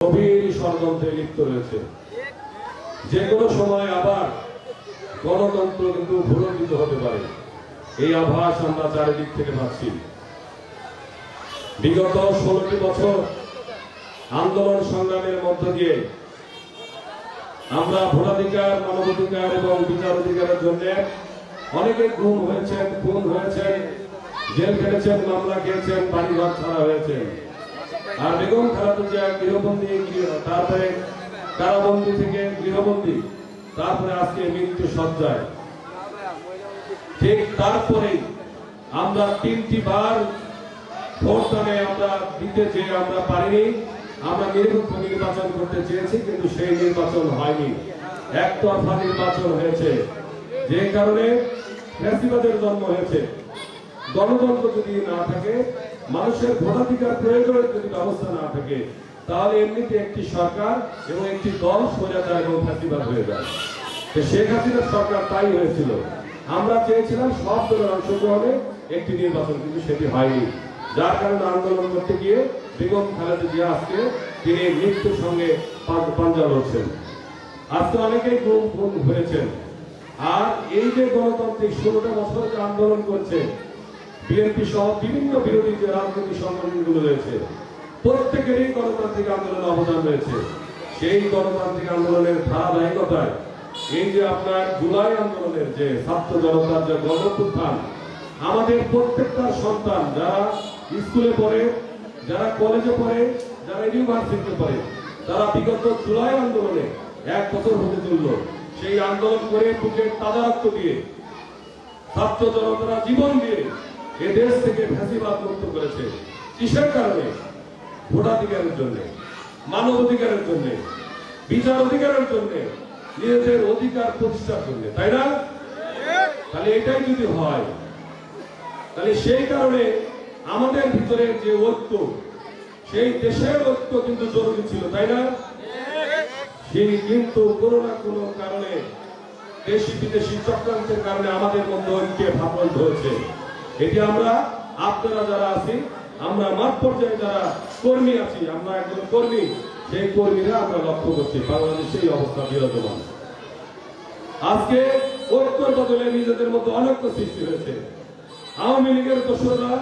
গভীর ষড়যন্ত্রে লিপ্ত রয়েছে। যে কোনো সময় আবার গণতন্ত্র কিন্তু ভুলণ্ঠিত হতে পারে, এই আভাস আমরা চারিদিক থেকে পাচ্ছি। বিগত 16টি বছর আন্দোলন সংগ্রামের মধ্য দিয়ে আমরা ভোটাধিকার, মানবাধিকার এবং বিচার অধিকারের জন্য অনেকে গুম হয়েছেন, খুন হয়েছেন, জেল খেটেছেন, মামলা খেয়েছেন, বাড়িঘর ছাড়া হয়েছেন। আর বেগম খালেদা জিয়া গৃহবন্দী, তারপরে কারাবন্দী থেকে গৃহবন্দী, তারপরে আজকে মৃত্যু সজ্জায়। ঠিক তারপরেই আমরা 3টি বার ভোটদানে আমরা দিতে চেয়ে আমরা পারিনি। আমরা নিরপেক্ষ নির্বাচন করতে চেয়েছি, কিন্তু সেই নির্বাচন হয়নি, একতরফা নির্বাচন হয়েছে। যে কারণে ফ্যাসিবাদের জন্ম হয়েছে। গণতন্ত্র যদি না থাকে, মানুষের ভোটাধিকার প্রয়োগের যদি ব্যবস্থা না থাকে, তাহলে এমনিতে একটি সরকার এবং একটি দল স্বৈরাচার এবং ফ্যাসিবাদ হয়ে যায়। শেখ হাসিনার সরকার তাই হয়েছিল। আমরা চেয়েছিলাম সব দলের অংশগ্রহণে একটি নির্বাচন, কিন্তু সেটি হয়নি। যার কারণে আন্দোলন করতে গিয়ে বেগম খালেদা জিয়া আজকে তিনি মৃত্যুর সঙ্গে পাঞ্জা লড়ছেন। আজকে অনেকেই গুম হয়েছেন। আর এই যে গণতান্ত্রিক 16টা বছর যে আন্দোলন করছে, বিএনপি সহ বিভিন্ন বিরোধী যে রাজনৈতিক সংগঠনগুলো রয়েছে, প্রত্যেকেরই গণতান্ত্রিক আন্দোলনে অবদান রয়েছে। সেই গণতান্ত্রিক আন্দোলনের ধারাবাহিকতায় এই যে আপনার জুলাই আন্দোলনের যে ছাত্র জনতার যে গণঅভ্যুত্থান, আমাদের প্রত্যেকটা সন্তান যারা স্কুলে পড়ে, যারা কলেজে পড়ে, যারা ইউনিভার্সিটিতে পড়ে, তারা বিগত জুলাই আন্দোলনে 1 বছর হতে চলল। সেই আন্দোলন করে বুকের তাজা রক্ত দিয়ে ছাত্র জনতারা জীবন দিয়ে এ দেশ থেকে ফ্যাসিবাদ মুক্ত করেছে। কিসের কারণে? ভোটাধিকারের জন্য, মানবাধিকারের জন্য, বিচার অধিকারের জন্য, নিজেদের অধিকার প্রতিষ্ঠার জন্য, তাই না? তাহলে এটাই যদি হয়, তাহলে সেই কারণে আমাদের ভিতরে যে ঐক্য, সেই দেশের ঐক্য কিন্তু জরুরি ছিল, তাই না? সেই কিন্তু কোনো না কোনো কারণে দেশি বিদেশি চক্রান্তের কারণে আমাদের মধ্যে ঐক্যে ফাটল ধরেছে। এটি আমরা, আপনারা যারা আছি, আমরা মাঠ পর্যায়ে যারা কর্মী আছি, আমরা একজন কর্মী, সেই কর্মীরা আমরা লক্ষ্য করছি বাংলাদেশে এই অবস্থা বিরাজমান। আজকে ঐক্যের বদলে নিজেদের মধ্যে অনৈক্য সৃষ্টি হয়েছে। আওয়ামী লীগের দোসররা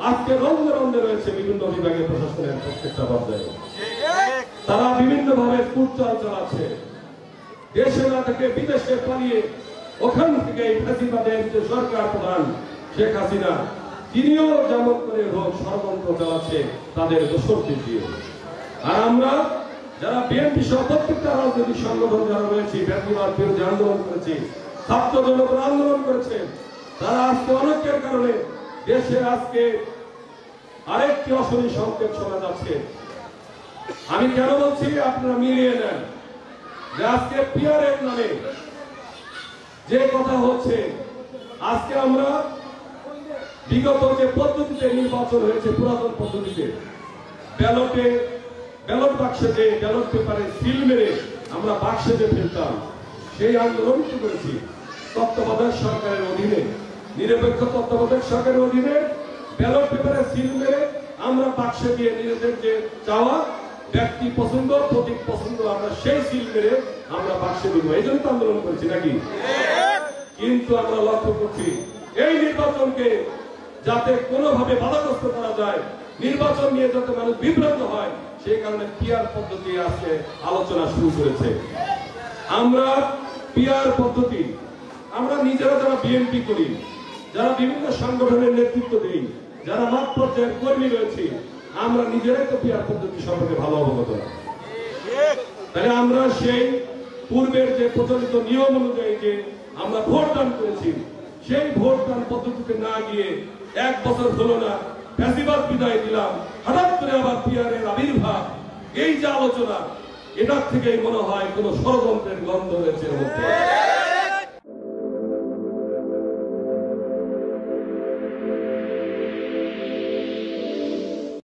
আজকে রন্ধে রন্ধে রয়েছে বিভিন্ন বিভাগের প্রশাসনের প্রত্যেকটা পর্যায়ে। তারা বিভিন্ন ভাবে কুটচাল চালাচ্ছে। দেশে না থেকে বিদেশে পালিয়ে ওখান থেকে এই ফ্যাসিবাদের যে সরকার প্রধান শেখ হাসিনা, তিনিও যেমন করে হোক ষড়যন্ত্র চালাচ্ছে তাদের দোসরদের দিয়ে। আর আমরা যারা বিএনপি সহ প্রত্যেকটা রাজনৈতিক সংগঠন যারা রয়েছে, ফ্যাসিবাদ বিরোধী আন্দোলন করেছি, ছাত্র জনতা আন্দোলন করেছে, তারা আজকে অনেকের কারণে দেশে আজকে আরেকটি অশনি সংকেত শোনা যাচ্ছে। আমি কেন বলছি আপনারা মিলিয়ে নেন যে আজকে পিআরের নামে যে কথা হচ্ছে, আজকে আমরা বিগত যে পদ্ধতিতে নির্বাচন হয়েছে, পুরাতন পদ্ধতিতে ব্যালট বাক্সে যে ব্যালট পেপারে সিল মেরে আমরা বাক্সে যে ফেলতাম, সেই আন্দোলন করেছি তত্ত্বাবধায়ক সরকারের অধীনে, নিরপেক্ষ তত্ত্বাবধায়ক সরকারের অধীনে ব্যালট পেপারে সিল মেরে আমরা বাক্সে দিয়ে নিজেদের যে চাওয়া, ব্যক্তি পছন্দ, প্রতীক পছন্দ, আমরা সেই সিল মেরে আমরা বাক্সে দিব। এই জন্য তো আন্দোলন করেছি নাকি? কিন্তু আমরা লক্ষ্য করছি এই নির্বাচনকে যাতে কোনোভাবে বাধাগ্রস্ত করা যায়, নির্বাচন নিয়ে যাতে মানুষ বিভ্রান্ত হয়, সেই কারণে পিআর পদ্ধতি আজকে আলোচনা শুরু করেছে। আমরা পিআর পদ্ধতি, আমরা নিজেরা যারা বিএনপি করি, যারা বিভিন্ন সংগঠনের নেতৃত্ব দিই, যারা মাঠ পর্যায়ের কর্মী রয়েছে, আমরা নিজেরাই তো পিআর পদ্ধতি সম্পর্কে ভালো অবগত না। তাহলে আমরা সেই পূর্বের যে প্রচলিত নিয়ম অনুযায়ী যে আমরা ভোটদান করেছি, সেই ভোটদান পদ্ধতিতে না গিয়ে 1 বছর হলো না, ফ্যাসিবাদ বিদায় দিলাম, হঠাৎ করে আবার পিআরের আবির্ভাব, এই যে আলোচনা, এটার থেকেই মনে হয় কোন ষড়যন্ত্রের গন্ধ রয়েছে এর মধ্যে।